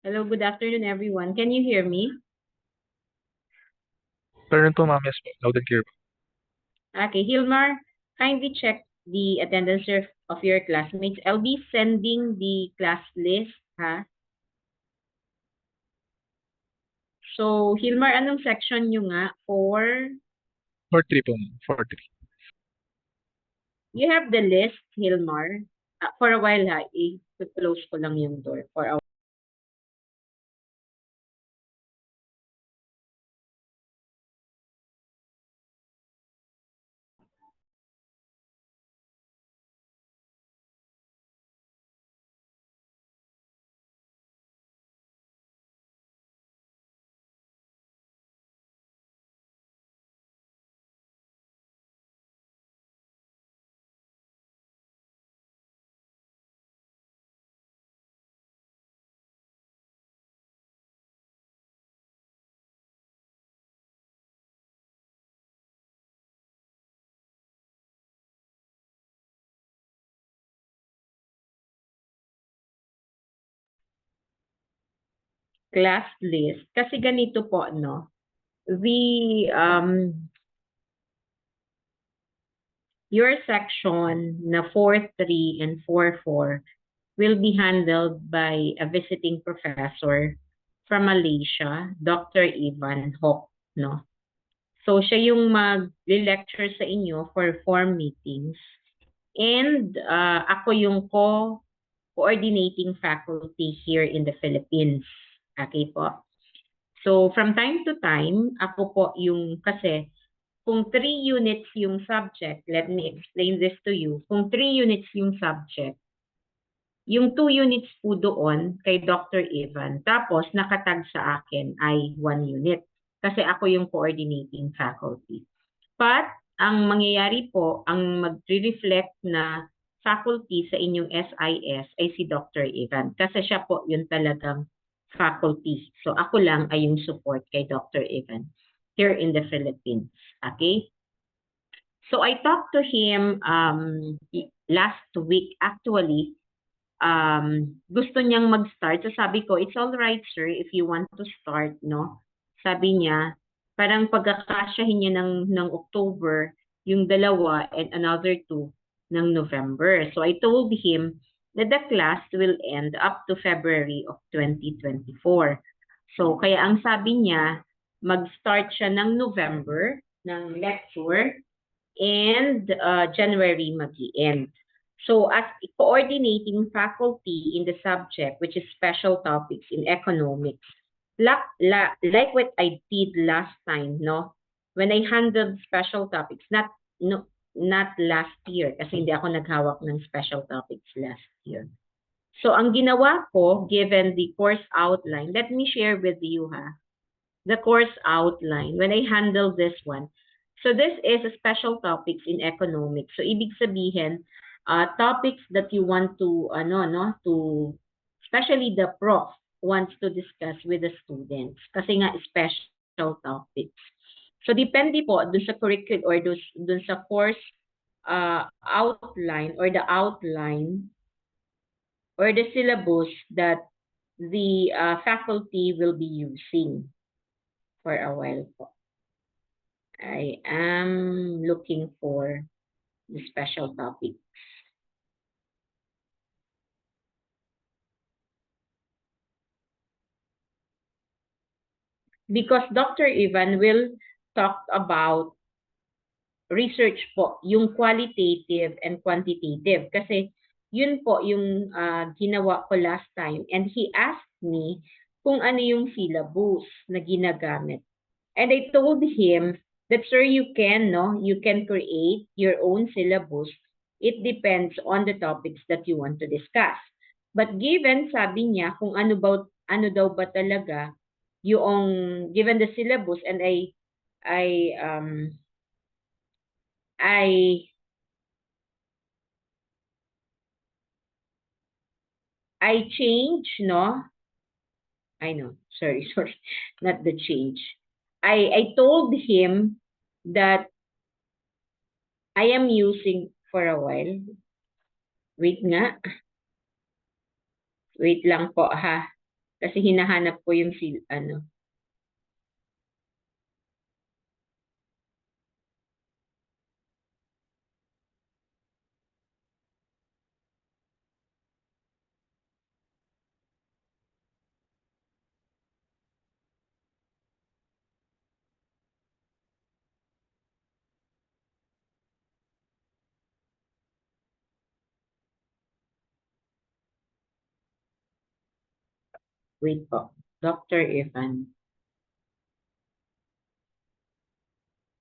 Hello, good afternoon, everyone. Can you hear me? Turn po, ma'am. Yes po. Loud and clear po. Okay, Hilmar, kindly check the attendance of your classmates. I'll be sending the class list, ha? So, Hilmar, anong section nyo nga for... 4-3 po, ma'am. 4-3. You have the list, Hilmar. For a while, ha? I-close ko lang yung door for a class list. Kasi ganito po, no? Your section na 4-3 and 4-4 will be handled by a visiting professor from Malaysia, Dr. Ivan Hock, no? So, siya yung mag-lecture sa inyo for 4 meetings. And ako yung coordinating faculty here in the Philippines. Okay po. So, from time to time, ako po yung, kasi kung 3 units yung subject, let me explain this to you. Kung 3 units yung subject, yung 2 units po doon kay Dr. Ivan, tapos nakatag sa akin ay 1 unit. Kasi ako yung coordinating faculty. But, ang mangyayari po, ang magre-reflect na faculty sa inyong SIS ay si Dr. Ivan. Kasi siya po yung talagang faculty. So, ako lang ay yung support kay Dr. Ivan here in the Philippines. Okay? So, I talked to him last week actually. Gusto niyang mag-start. So sabi ko, it's all right, sir, if you want to start, no? Sabi niya, parang pagkakasyahin niya ng October, yung dalawa and another 2 ng November. So I told him that the class will end up to February of 2024. So kaya ang sabi niya, mag-start siya ng November ng lecture and January mag-end. So as coordinating faculty in the subject, which is special topics in economics, like what I did last time, no? When I handled special topics, not last year, kasi hindi ako naghawak ng special topics last year. So ang ginawa ko, given the course outline, let me share with you, the course outline when I handle this one. So this is a special topics in economics. So ibig sabihin, topics that you want to especially the prof wants to discuss with the students kasi nga special topics. So depende po dun sa curriculum or dun sa course outline or the outline or the syllabus that the faculty will be using for a while po. I am looking for the special topic. Because Dr. Ivan will talk about research po, yung qualitative and quantitative. Kasi yun po yung ginawa ko last time. And he asked me kung ano yung syllabus na ginagamit. And I told him that, sir, you can create your own syllabus. It depends on the topics that you want to discuss. But given, sabi niya, kung ano daw ba talaga yung given the syllabus, and I change, no? I know, sorry, not the change. I told him that I am using for a while. Wait nga. Wait lang po, ha. Kasi hinahanap ko yung wait po. Dr. Evan.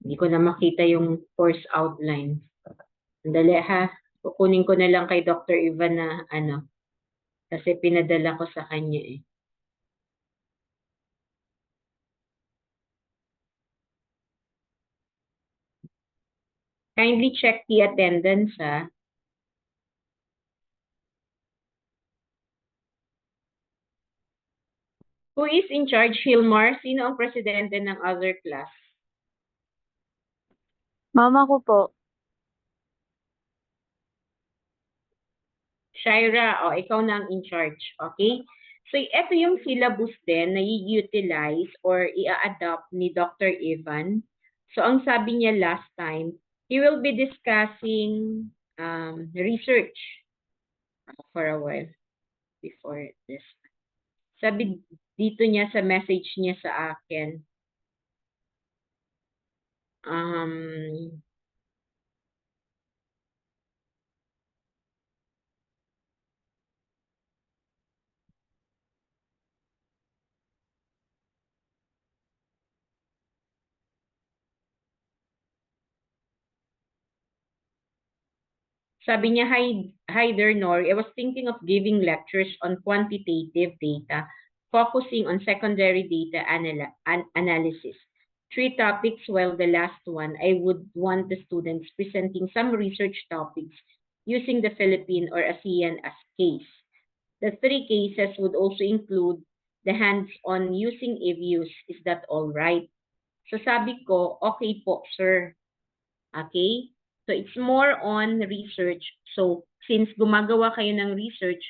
Hindi ko na makita yung course outline. Sandali ha. Kukunin ko na lang kay Dr. Evan na kasi pinadala ko sa kanya eh. Kindly check the attendance ha. Who is in charge, Hilmar? Sino ang presidente ng other class? Mama ko po. Shaira, ikaw na ang in charge, okay? So, ito yung syllabus din na i-utilize or i-adapt ni Dr. Evan. So, ang sabi niya last time, he will be discussing research for a while before this. Sabi dito niya sa message niya sa akin, sabi niya, hi there, Nor. I was thinking of giving lectures on quantitative data, focusing on secondary data analysis. 3 topics, while the last one, I would want the students presenting some research topics using the Philippine or ASEAN as case. The 3 cases would also include the hands-on using eViews. Is that all right? So sabi ko, okay po, sir. Okay? So it's more on research. So since gumagawa kayo ng research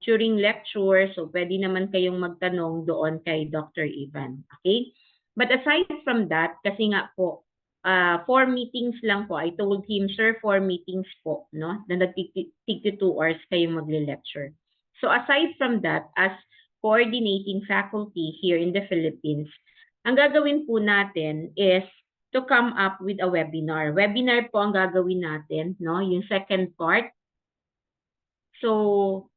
during lecture, so pwede naman kayong magtanong doon kay Dr. Evan. Okay? But aside from that, kasi nga po, 4 meetings lang po. I told him, sir, 4 meetings po, no? Na nagtig 2 hours kayong magle-lecture. So aside from that, as coordinating faculty here in the Philippines, ang gagawin po natin is to come up with a webinar. Webinar po ang gagawin natin, no? Yung second part. So,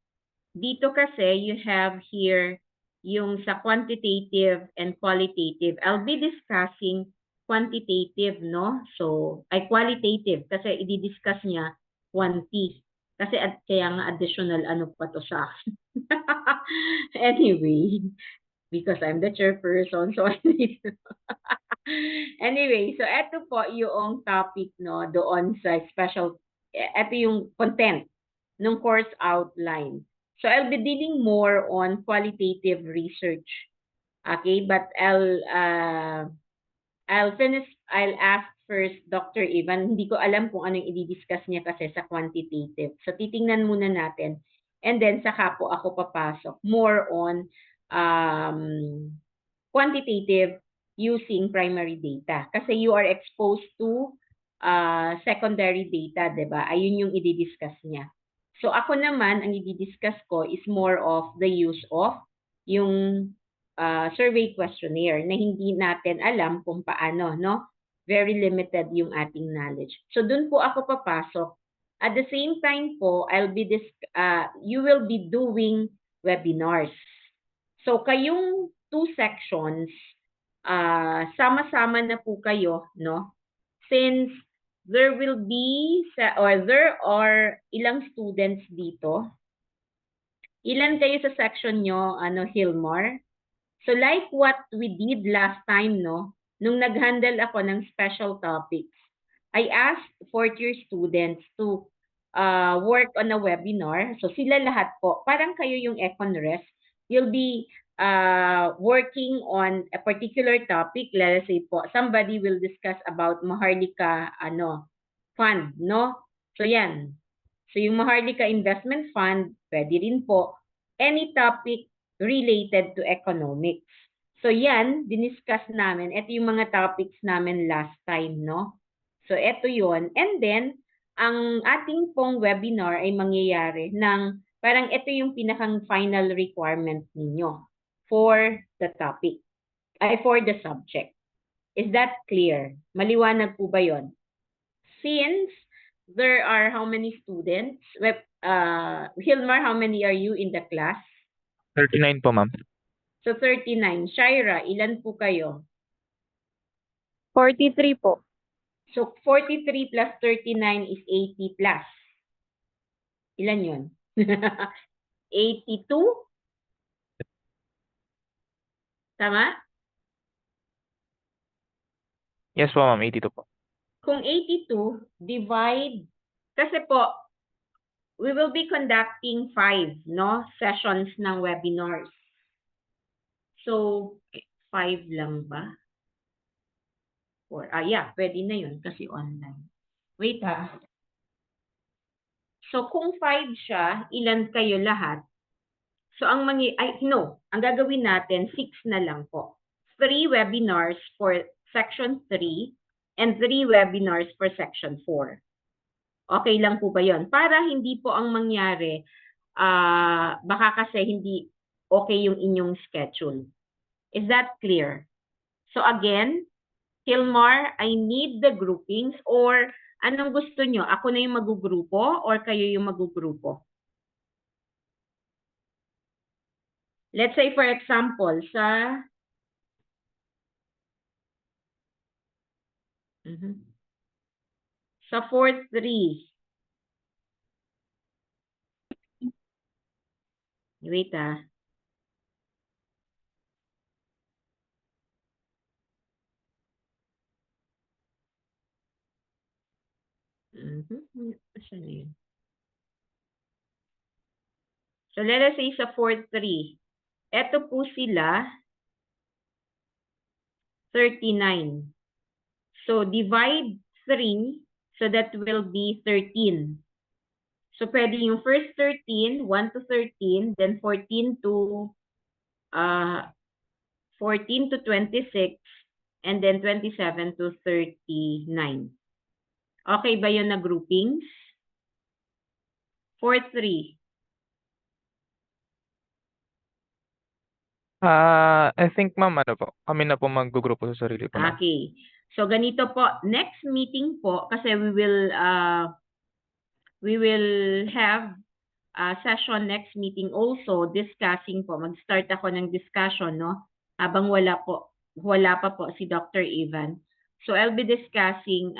dito kasi you have here yung sa quantitative and qualitative. I'll be discussing quantitative, no? So, ay qualitative kasi i-discuss niya quanti. Kasi kaya nga additional pa to sa akin. Anyway, because I'm the chairperson, so I need Anyway, so eto po yung topic, no, doon sa special, eto yung content ng course outline. So I'll be dealing more on qualitative research. Okay, but I'll ask first Dr. Ivan. Hindi ko alam kung anong i-discuss niya kasi sa quantitative. So titingnan muna natin. And then saka po ako papasok more on quantitative using primary data. Kasi you are exposed to secondary data, di ba? Ayun yung i-discuss niya. So ako naman, ang i-discuss ko is more of the use of yung survey questionnaire na hindi natin alam kung paano, no? Very limited yung ating knowledge. So dun po ako papasok. At the same time po, you will be doing webinars. So kayong 2 sections, sama-sama na po kayo, no? Since there are ilang students dito. Ilan kayo sa section nyo, Hilmar? So like what we did last time, no? Nung nag-handle ako ng special topics, I asked 4th-year students to work on a webinar. So sila lahat po, parang kayo yung Econres, you'll be working on a particular topic. Let's say po, somebody will discuss about Maharlika fund, no? So yan. So yung Maharlika Investment Fund, pwede rin po. Any topic related to economics. So yan, diniscuss namin. Ito yung mga topics namin last time, no? So ito yon. And then, ang ating pong webinar ay mangyayari ng parang ito yung pinakang final requirement ninyo for the topic, ay for the subject. Is that clear? Maliwanag po ba yon? Since there are how many students? Hilmar, how many are you in the class? 39 po, ma'am. So 39. Shaira, ilan po kayo? 43 po. So 43 plus 39 is 80 plus. Ilan yun? 82? Tama? Yes po, ma'am. 82 po. Kung 82, divide, kasi po, we will be conducting 5, no? Sessions ng webinars. So, 5 lang ba? Or, yeah, pwede na yun kasi online. Wait ha. So, kung 5 siya, ilan kayo lahat? So, ang gagawin natin, 6 na lang po. 3 webinars for section 3 and 3 webinars for section 4. Okay lang po ba yon? Para hindi po ang mangyari, baka kasi hindi okay yung inyong schedule. Is that clear? So again, Hilmar, I need the groupings or anong gusto nyo? Ako na yung magugrupo or kayo yung magugrupo? Let's say for example, sa 4-3. Wait ah. Saan na yun? So let us say sa 4-3. Ito po sila 39. So divide 3 so that will be 13. So pwede yung first 13, 1 to 13, then 14 to 26, and then 27 to 39. Okay ba yun na groupings? 4-3. I think, ma'am, kami na po mag-grupo sa sarili po, ma'am. Okay. So ganito po, next meeting po, kasi we will have a session next meeting also discussing po, mag-start ako ng discussion, no? Habang wala pa po si Dr. Ivan. So I'll be discussing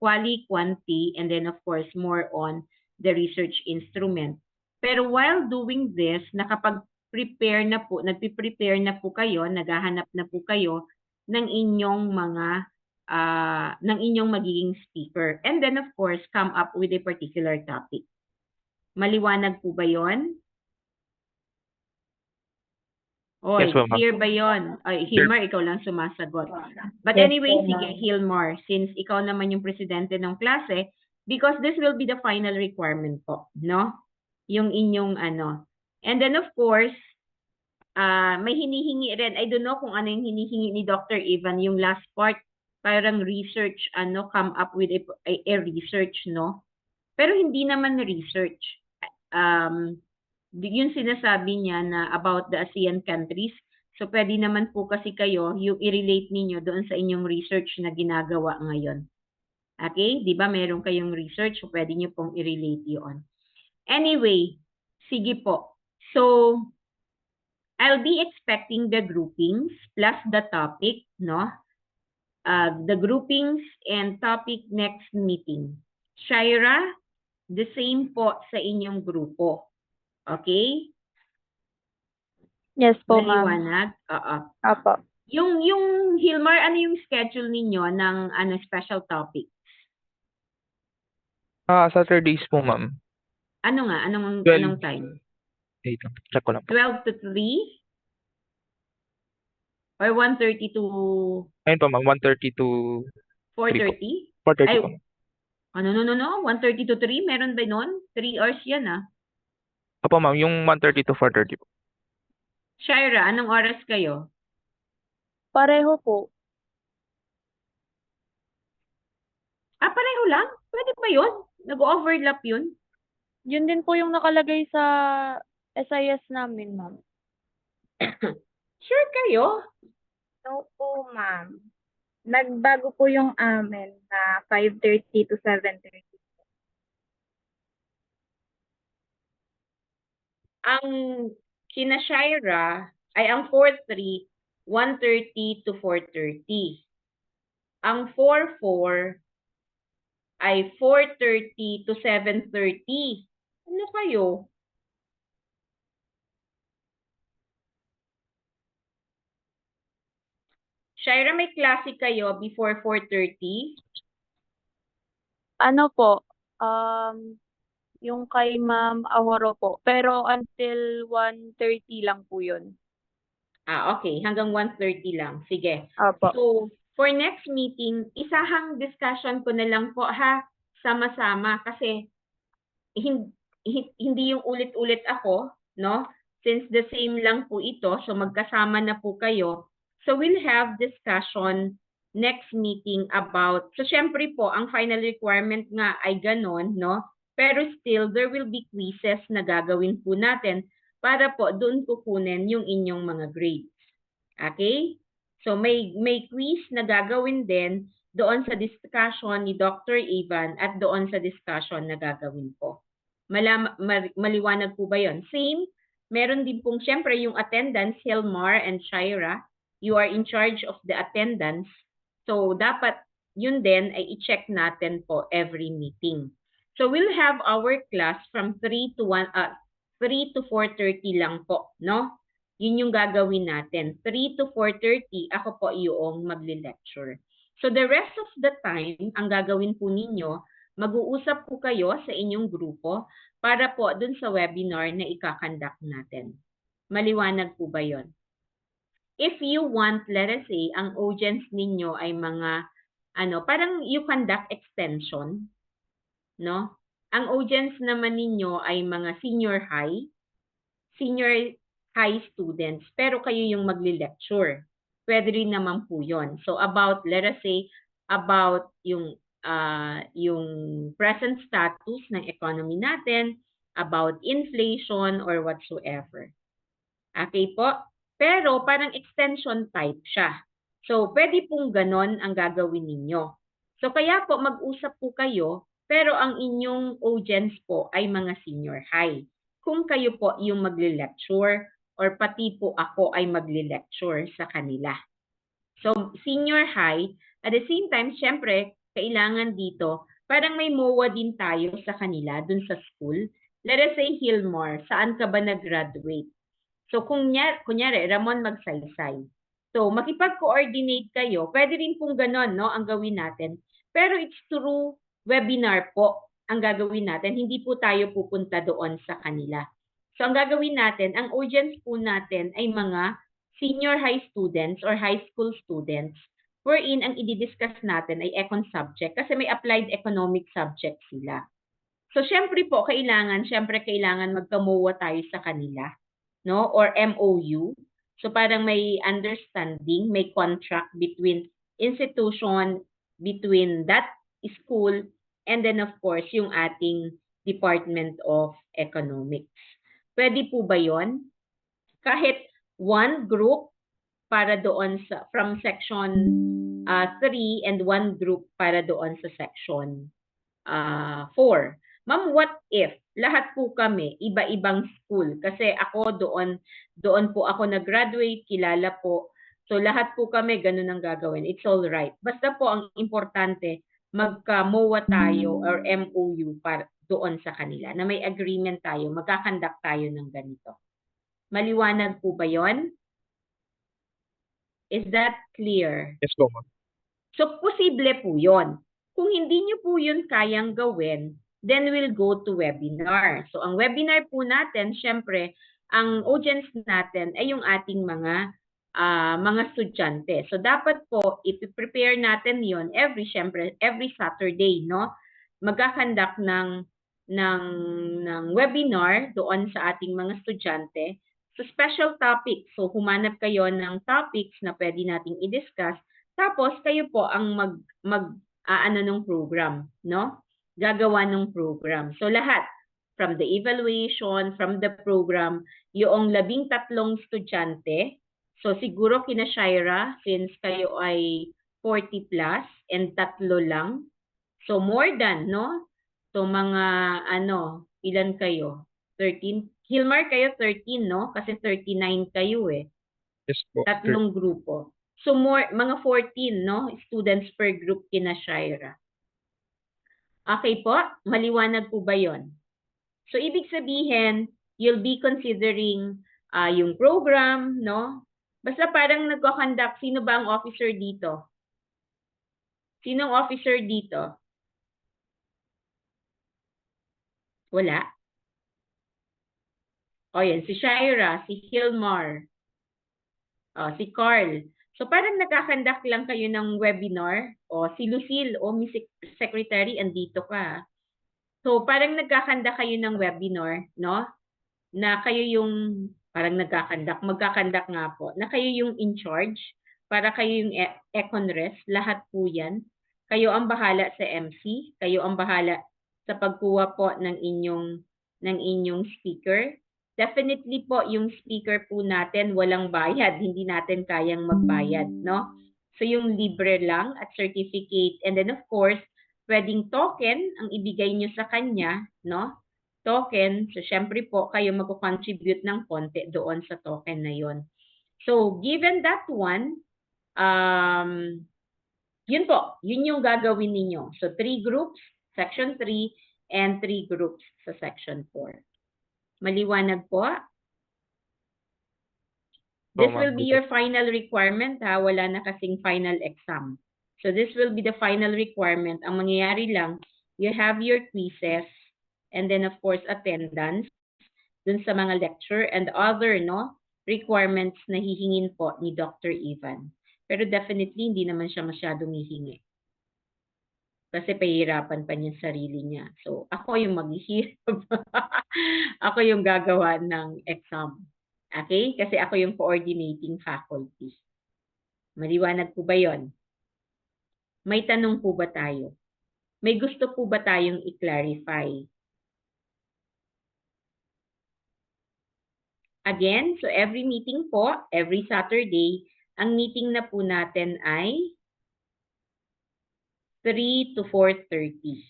quali, quanti, and then of course more on the research instrument. Pero while doing this, nagpi-prepare na po kayo, naghahanap na po kayo ng inyong ng inyong magiging speaker. And then of course, come up with a particular topic. Maliwanag po ba yon? Oy, Yes, ma'am. clear ba yon? Ay, Hilmar, ikaw lang sumasagot. But Yes, anyway, po, sige, ma'am. Hilmar, since ikaw naman yung presidente ng klase, because this will be the final requirement po, no? Yung inyong And then of course, may hinihingi rin. I don't know kung ano yung hinihingi ni Dr. Ivan, yung last part, parang research, come up with a research, no? Pero hindi naman research. Yung sinasabi niya na about the ASEAN countries. So, pwede naman po kasi kayo, yung i-relate ninyo doon sa inyong research na ginagawa ngayon. Okay? Di ba meron kayong research, so pwede nyo pong i-relate yun. Anyway, sige po. So, I'll be expecting the groupings plus the topic, no? The groupings and topic next meeting. Shaira, the same po sa inyong grupo. Okay? Yes po, ma'am. Maliwanag? Oo. Apo. Yung Hilmar, ano yung schedule ninyo ng special topic? Saturdays po, ma'am. Ano nga? Anong 12. time? Wait lang. Check ko lang po. 12 to 3? Or 1:30 to Ayun po, ma'am. 1:30 to 4:30? 4:30 Ay, po, ma'am. no. 1:30 to 3? Meron ba nun? 3 hours yan ah. Opo, ma'am. Yung 1:30 to 4:30 po. Shaira, anong oras kayo? Pareho po. Pareho lang? Pwede ba yun? Nag-overlap yun? Yun din po yung nakalagay sa SIS namin, ma'am. Sure kayo? No po, ma'am. Nagbago po yung amin na 5:30 to 7:30. Ang kina Shaira ay ang 4-3, 1:30 to 4:30. Ang 4-4 ay 4:30 to 7:30. Ano kayo? Shaira, may klase kayo before 4:30? Ano po, yung kay Ma'am Aworo po. Pero until 1:30 lang po yun. Okay. Hanggang 1:30 lang. Sige. Opo. So, for next meeting, isahang discussion ko na lang po ha, sama-sama kasi hindi yung ulit-ulit ako, no? Since the same lang po ito, so magkasama na po kayo. So we'll have discussion next meeting about, so syempre po, ang final requirement nga ay ganon, no? Pero still, there will be quizzes na gagawin po natin para po doon kukunin yung inyong mga grades. Okay? So may quiz na gagawin din doon sa discussion ni Dr. Ivan at doon sa discussion na gagawin po. Maliwanag po ba yon? Same, meron din pong syempre yung attendance, Hilmar and Shaira. You are in charge of the attendance. So dapat yun din ay i-check natin po every meeting. So we'll have our class from 3 to 4:30 lang po, no? Yun yung gagawin natin. 3 to 4:30, ako po yung magli-lecture. So the rest of the time, ang gagawin po ninyo, mag-uusap po kayo sa inyong grupo para po dun sa webinar na ikakandak natin. Maliwanag po ba yon? If you want, let us say, ang audience ninyo ay mga, parang you conduct extension, no? Ang audience naman ninyo ay mga senior high students, pero kayo yung magli-lecture. Pwede rin naman po yon. So about, let us say, about yung present status ng economy natin, about inflation or whatsoever. Okay po? Pero parang extension type siya. So pwede pong ganon ang gagawin ninyo. So kaya po mag-usap po kayo, pero ang inyong audience po ay mga senior high. Kung kayo po yung magli-lecture or pati po ako ay magli-lecture sa kanila. So, senior high, at the same time, syempre, kailangan dito, parang may MOA din tayo sa kanila, dun sa school. Let us say, Hilmar, saan ka ba nag-graduate? So, kunyari, Ramon Magsaysay. So, makipag-coordinate kayo, pwede rin pong ganon, no, ang gawin natin. Pero it's through webinar po ang gagawin natin. Hindi po tayo pupunta doon sa kanila. So, ang gagawin natin, ang audience po natin ay mga senior high students or high school students wherein ang i-discuss natin ay econ subject kasi may applied economic subject sila. So, syempre kailangan magka-MOA tayo sa kanila, no? Or MOU. So, parang may understanding, may contract between institution, between that school, and then of course, yung ating Department of Economics. Pwede po ba yon? Kahit one group para doon sa from section 3 and one group para doon sa section 4. Ma'am, what if lahat po kami iba-ibang school? Kasi ako doon po ako nag-graduate, kilala po. So lahat po kami ganun ang gagawin. It's all right. Basta po ang importante magka-MOA tayo or MOU para doon sa kanila na may agreement tayo, magkakandak tayo ng ganito. Maliwanag po ba yon? Is that clear? Yes po, ma'am. So, posible po yon. Kung hindi nyo po yun kayang gawin, then we'll go to webinar. So, ang webinar po natin, syempre, ang audience natin ay yung ating mga estudyante. So, dapat po, i-prepare natin yon every Saturday, no? Magkakandak ng webinar doon sa ating mga estudyante. So special topics. So humanap kayo ng topics na pwede nating i-discuss. Tapos kayo po ang ano ng program, no? Gagawa ng program. So lahat, from the evaluation, from the program, yung 13 estudyante. So siguro kina Shaira, since kayo ay 40 plus and 3 lang. So more than, no? So mga ano, ilan kayo? 13? Hilmar kayo 13, no? Kasi 39 kayo eh. Yes po. 3 grupo. So mga 14, no? Students per group kina Shaira. Okay po? Maliwanag po ba yon? So ibig sabihin, you'll be considering yung program, no? Basta parang nagko-conduct, sino ba ang officer dito? Sinong officer dito? Wala. O yan, si Shaira, si Hilmar, si Carl. So parang nagkakandak lang kayo ng webinar. O si Lucille, Miss Secretary, andito ka. So parang nagkakandak kayo ng webinar, no? Na kayo yung parang magkakandak nga po, na kayo yung in charge, para kayo yung Econres, lahat po yan. Kayo ang bahala sa MC, kayo ang bahala sa pagkuha po ng inyong speaker. Definitely po yung speaker po natin walang bayad, hindi natin kayang magbayad, no? So yung libre lang at certificate, and then of course, pwedeng token ang ibigay nyo sa kanya, no? Token, so syempre po kayo magko-contribute ng konti doon sa token na yon. So given that one, yun po, yun yung gagawin ninyo. So 3 groups, section 3, and 3 groups sa section 4. Maliwanag po? This will be your final requirement, ha? Wala na kasing final exam. So this will be the final requirement. Ang mangyayari lang, you have your quizzes, and then of course attendance dun sa mga lecture and other requirements na hihingin po ni Dr. Ivan. Pero definitely hindi naman siya masyadong hihingi. Kasi pahihirapan pa niya sarili niya. So ako yung maghihirap. Ako yung gagawa ng exam. Okay? Kasi ako yung coordinating faculty. Maliwanag po ba yon? May tanong po ba tayo? May gusto po ba tayong i-clarify? Again, so every meeting po, every Saturday, ang meeting na po natin ay 3 to 4:30.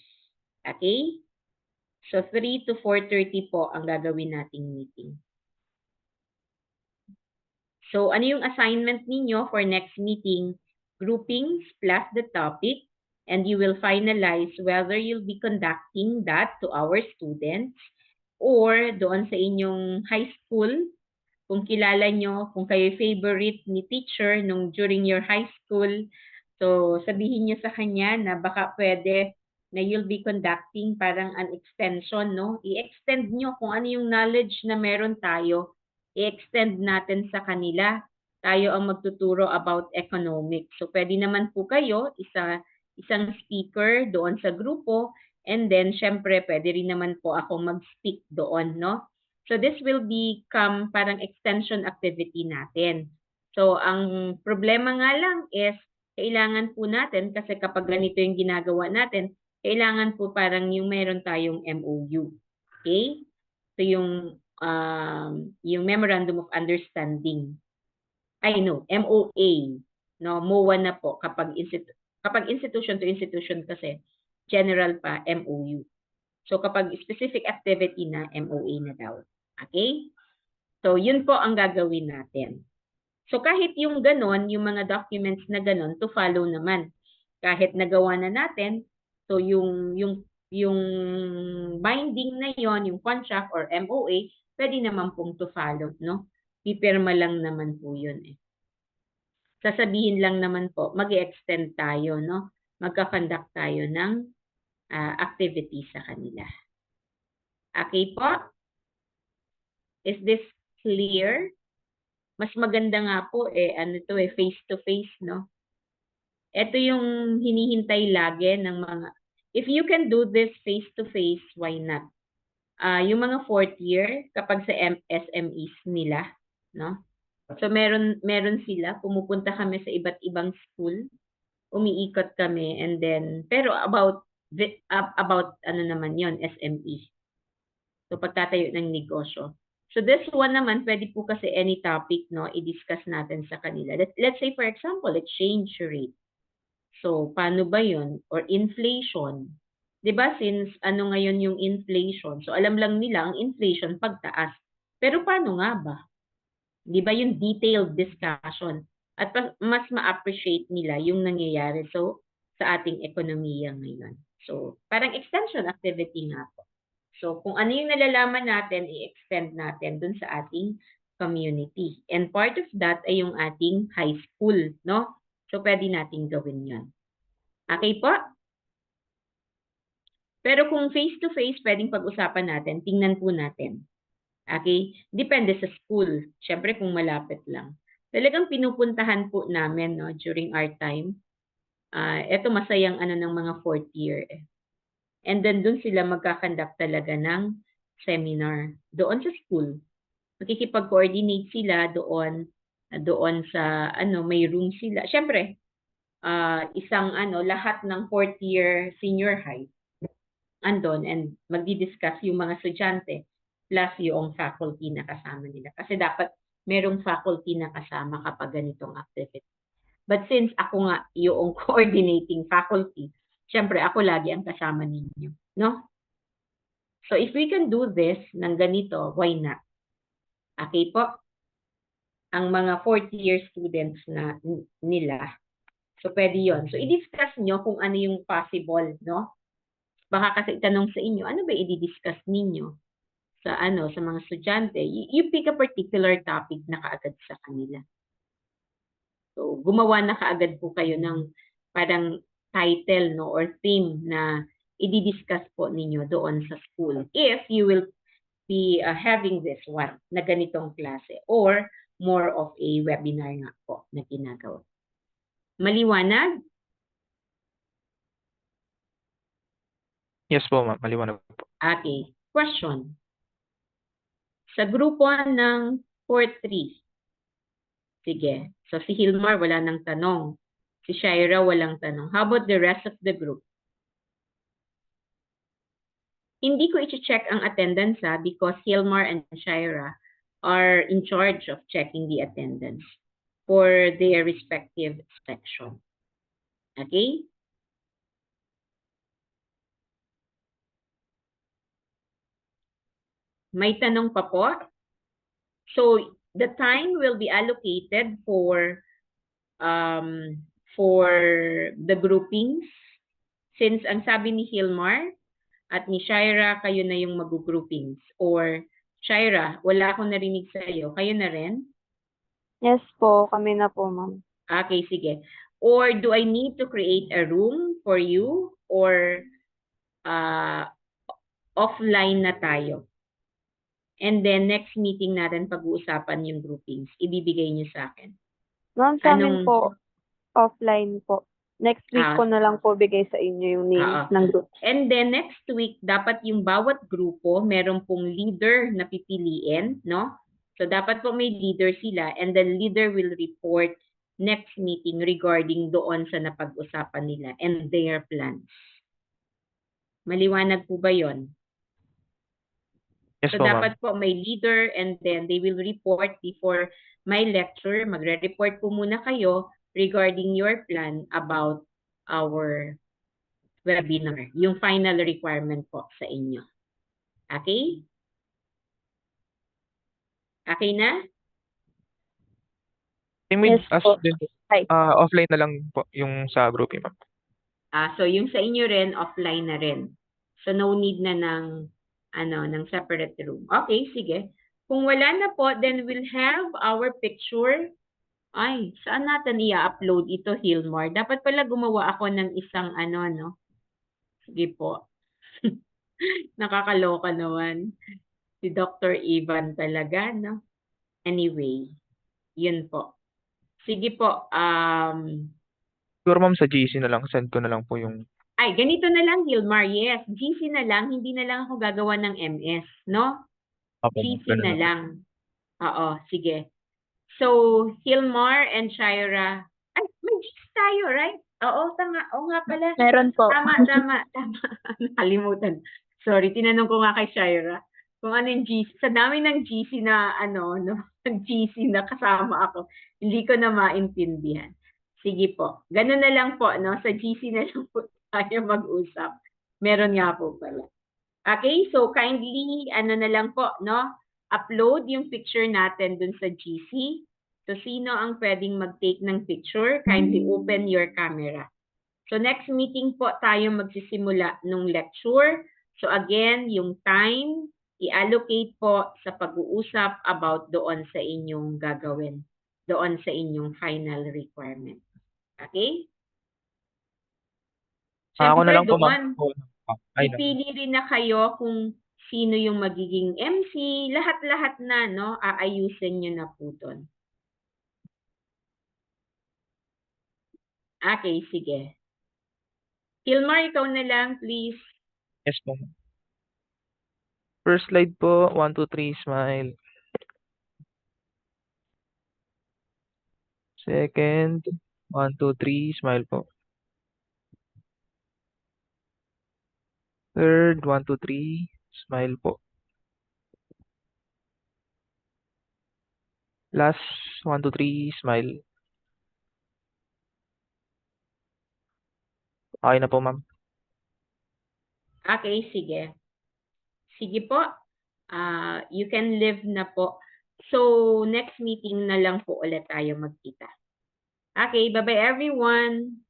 Okay? So 3 to 4:30 po ang gagawin nating meeting. So ano yung assignment ninyo for next meeting? Groupings plus the topic, and you will finalize whether you'll be conducting that to our students or doon sa inyong high school, kung kilala nyo, kung kayo favorite ni teacher during your high school, so sabihin nyo sa kanya na baka pwede na you'll be conducting parang an extension, no? I-extend nyo kung ano yung knowledge na meron tayo, i-extend natin sa kanila. Tayo ang magtuturo about economics. So pwede naman po kayo, isang speaker doon sa grupo, and then syempre pwede rin naman po ako mag-speak doon, no? So this will become parang extension activity natin. So ang problema nga lang is, kailangan po natin, kasi kapag ganito yung ginagawa natin, kailangan po parang yung meron tayong MOU. Okay? So yung Memorandum of Understanding. MOA. No, MOA na po kapag institution to institution kasi general pa MOU. So kapag specific activity na MOA na daw. Okay? So yun po ang gagawin natin. So kahit yung ganon, yung mga documents na ganon, to follow naman. Kahit nagawa na natin, so yung binding na yon, yung contract or MOA, pwede naman pong to follow, no? Pipirma lang naman po yun eh. Sasabihin lang naman po, mag-extend tayo, no? Magka-conduct tayo ng activity sa kanila. Okay po? Is this clear? Mas maganda nga po face-to-face, no? Ito yung hinihintay lagi ng mga, if you can do this face-to-face, why not? Yung mga 4th year, kapag sa SMEs nila, no? So meron sila, pumupunta kami sa iba't ibang school, umiikot kami, and then pero about ano naman 'yon, SME. So pagtatayo ng negosyo. So this one naman, pwede po kasi any topic, no, i-discuss natin sa kanila. Let's say for example, exchange rate. So paano ba 'yon? Or inflation. 'Di ba, since ano ngayon yung inflation? So alam lang nila ang inflation pagtaas. Pero paano nga ba? 'Di ba yung detailed discussion? At mas ma-appreciate nila yung nangyayari sa ating ekonomiya ngayon. So parang extension activity nga po. So kung ano yung nalalaman natin, i-extend natin dun sa ating community. And part of that ay yung ating high school, no? So pwede nating gawin yun. Okay po? Pero kung face-to-face, pwedeng pag-usapan natin, tingnan po natin. Okay? Depende sa school. Siyempre kung malapit lang. Talagang pinupuntahan po namin, no, during our time. Ito masayang ano ng mga fourth year. And then dun sila magkakandak talaga ng seminar doon sa school. Makikipag-coordinate sila doon sa ano, may room sila. Siyempre, isang ano, lahat ng fourth year senior high andon, and magdi-discuss yung mga estudyante plus yung faculty na kasama nila. Kasi dapat merong faculty na kasama kapag ganitong activity. But since ako nga yung coordinating faculty, syempre ako lagi ang kasama ninyo, no? So if we can do this ng ganito, why not? Okay po? Ang mga fourth year students na nila, so pwede yon. So i-discuss nyo kung ano yung possible, no? Baka kasi itanong sa inyo, ano ba i-discuss ninyo sa ano, sa mga estudyante? You pick a particular topic na kaagad sa kanila. So, gumawa na kaagad po kayo ng parang title, no, or theme na i-discuss po ninyo doon sa school. If you will be having this one na ganitong klase or more of a webinar nga po na ginagawa. Maliwanag? Yes po, ma'am. Maliwanag po. Okay. Question. Sa grupo ng 4-3, sige. So, si Hilmar, wala nang tanong. Si Shaira, walang tanong. How about the rest of the group? Hindi ko i-check ang attendance because Hilmar and Shaira are in charge of checking the attendance for their respective section. Okay? May tanong pa po? So, the time will be allocated for the groupings. Since ang sabi ni Hilmar at ni Shaira, kayo na yung mag-groupings. Or, Shaira, wala akong narinig sa iyo. Kayo na rin? Yes po, kami na po, ma'am. Okay, sige. Or do I need to create a room for you? Or offline na tayo? And then, next meeting natin, pag-uusapan yung groupings. Ibibigay niyo sa akin. Ma'am, sa amin Anong- po, offline po. Next week Ah, ko na lang po bigay sa inyo yung names Oo. ng group. And then next week, dapat yung bawat grupo, meron pong leader na pipiliin, no? So dapat po may leader sila, and then leader will report next meeting regarding doon sa napag-usapan nila and their plans. Maliwanag po ba yon? Yes So po, ma'am. dapat po may leader, and then they will report before my lecture. Magre-report po muna kayo regarding your plan about our webinar. Yung final requirement po sa inyo. Okay? Okay na? Same with Yes us po. din. Hi. Offline na lang po yung sa grouping, ma'am. So yung sa inyo rin, offline na rin. So no need na ng separate room. Okay, sige. Kung wala na po, then we'll have our picture. Ay, saan natin i-upload ito, Hilmar? Dapat pala gumawa ako ng isang no? Sige po. Nakakaloka naman. Si Dr. Ivan talaga, no? Anyway, yun po. Sige po, Siguro, ma'am, sa GC na lang. Send ko na lang po yung... ay, ganito na lang, Hilmar. Yes, GC na lang. Hindi na lang ako gagawa ng MS, no? Opo, GC ganun na po. lang. Oo, sige. So, Hilmar and Shaira. Ay, may GC tayo, right? Oo, tama. Oo nga pala. Meron po. Tama. Nakalimutan. Sorry, tinanong ko nga kay Shaira kung ano yung GC. Sa dami ng GC na, GC na kasama ako, hindi ko na maintindihan. Sige po. Ganun na lang po, no? Sa GC na lang po tayo mag-usap. Meron nga po pala. Okay, so kindly, na lang po, no? Upload yung picture natin dun sa GC. So, sino ang pwedeng mag-take ng picture? Kindly open your camera. So, next meeting po tayo magsisimula nung lecture. So, again, yung time, i-allocate po sa pag-uusap about doon sa inyong gagawin. Doon sa inyong final requirement. Okay? Ako na Siyempre, lang po, doon, ma'am. Ay, no. pipili rin na kayo kung sino yung magiging MC. Lahat-lahat na, no? Aayusin nyo na po doon. Okay, sige. Hilmar, ikaw na lang, please. Yes po, ma'am. First slide po, 1, 2, 3, smile. Second, 1, 2, 3, smile po. Third, 1, 2, 3, smile po. Last, 1, 2, 3, smile. Okay na po, ma'am. Okay, sige. Sige po. You can leave na po. So, next meeting na lang po ulit tayo magkita. Okay, bye-bye everyone.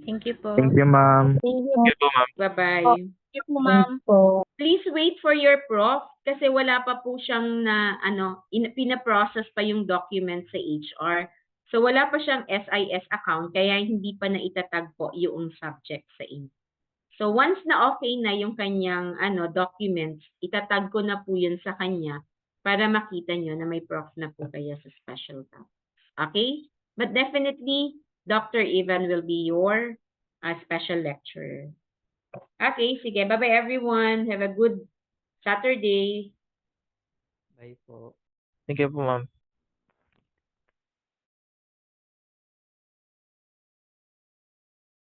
Thank you po. Thank you, ma'am. Thank you. Thank you po, ma'am. Bye-bye. Thank you po, ma'am. Please wait for your prof kasi wala pa po siyang pina-process pa yung document sa HR. So wala pa siyang SIS account kaya hindi pa naitatag po yung subject sa inyo. So once na okay na yung kanyang documents, itatag ko na po yun sa kanya para makita nyo na may prof na po kayo sa special topics. Okay? But definitely, Dr. Ivan will be your special lecturer. Okay, sige. Bye-bye everyone. Have a good Saturday. Bye po. Thank you po, ma'am.